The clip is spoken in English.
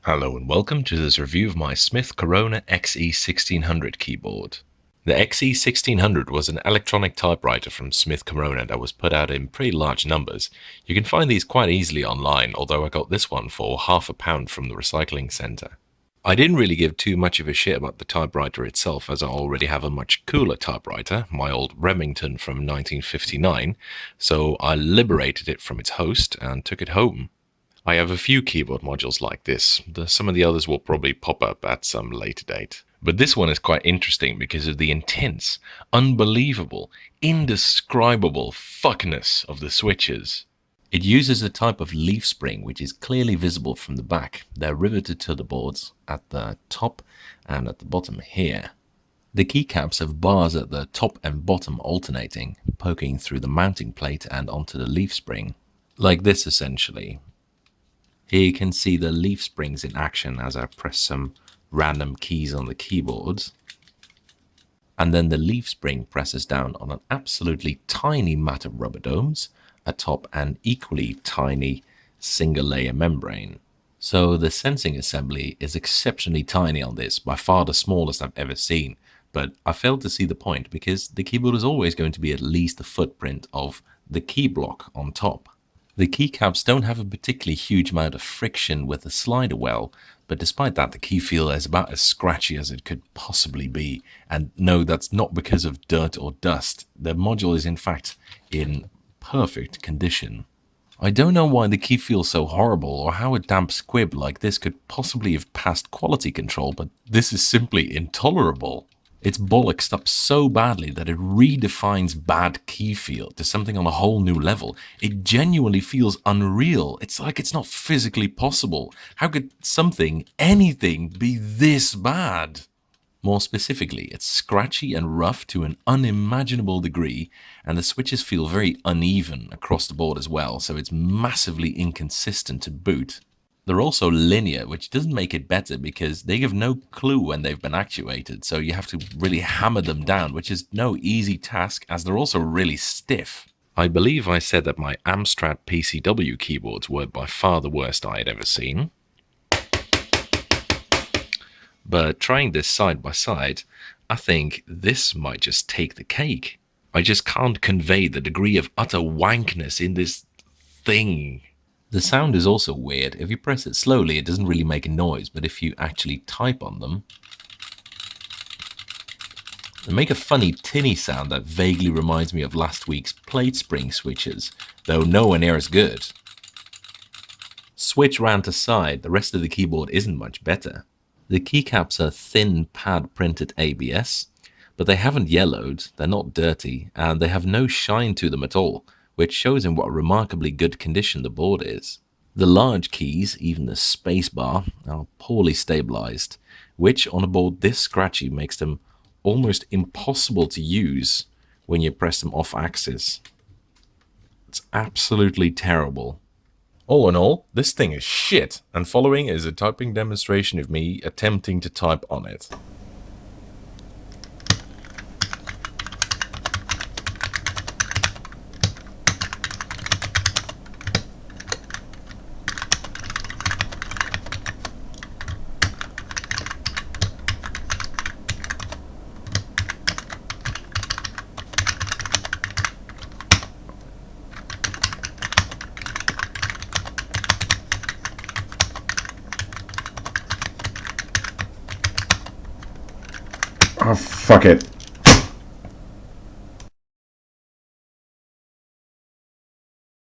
Hello and welcome to this review of my Smith Corona XE1600 keyboard. The XE1600 was an electronic typewriter from Smith Corona that was put out in pretty large numbers. You can find these quite easily online, although I got this one for £0.50 from the recycling centre. I didn't really give too much of a shit about the typewriter itself, as I already have a much cooler typewriter, my old Remington from 1959, so I liberated it from its host and took it home. I have a few keyboard modules like this. Some of the others will probably pop up at some later date. But this one is quite interesting because of the intense, unbelievable, indescribable fuckness of the switches. It uses a type of leaf spring which is clearly visible from the back. They're riveted to the boards at the top and at the bottom here. The keycaps have bars at the top and bottom alternating, poking through the mounting plate and onto the leaf spring. Like this essentially. Here you can see the leaf springs in action as I press some random keys on the keyboard. And then the leaf spring presses down on an absolutely tiny mat of rubber domes atop an equally tiny single layer membrane. So the sensing assembly is exceptionally tiny on this, by far the smallest I've ever seen. But I failed to see the point because the keyboard is always going to be at least the footprint of the key block on top. The keycaps don't have a particularly huge amount of friction with the slider well, but despite that the key feel is about as scratchy as it could possibly be. And no, that's not because of dirt or dust. The module is in fact in perfect condition. I don't know why the key feels so horrible or how a damp squib like this could possibly have passed quality control, but this is simply intolerable. It's bollocksed up so badly that it redefines bad key feel to something on a whole new level. It genuinely feels unreal. It's like it's not physically possible. How could something, anything, be this bad? More specifically, it's scratchy and rough to an unimaginable degree, and the switches feel very uneven across the board as well, so it's massively inconsistent to boot. They're also linear, which doesn't make it better because they give no clue when they've been actuated, so you have to really hammer them down, which is no easy task as they're also really stiff. I believe I said that my Amstrad PCW keyboards were by far the worst I had ever seen. But trying this side by side, I think this might just take the cake. I just can't convey the degree of utter wankness in this thing. The sound is also weird. If you press it slowly, it doesn't really make a noise, but if you actually type on them, they make a funny tinny sound that vaguely reminds me of last week's plate spring switches, though nowhere near as good. Switch rant aside, the rest of the keyboard isn't much better. The keycaps are thin pad printed ABS, but they haven't yellowed, they're not dirty, and they have no shine to them at all, which shows in what a remarkably good condition the board is. The large keys, even the spacebar, are poorly stabilized, which on a board this scratchy makes them almost impossible to use when you press them off axis. It's absolutely terrible. All in all, this thing is shit, and following is a typing demonstration of me attempting to type on it. Oh, fuck it.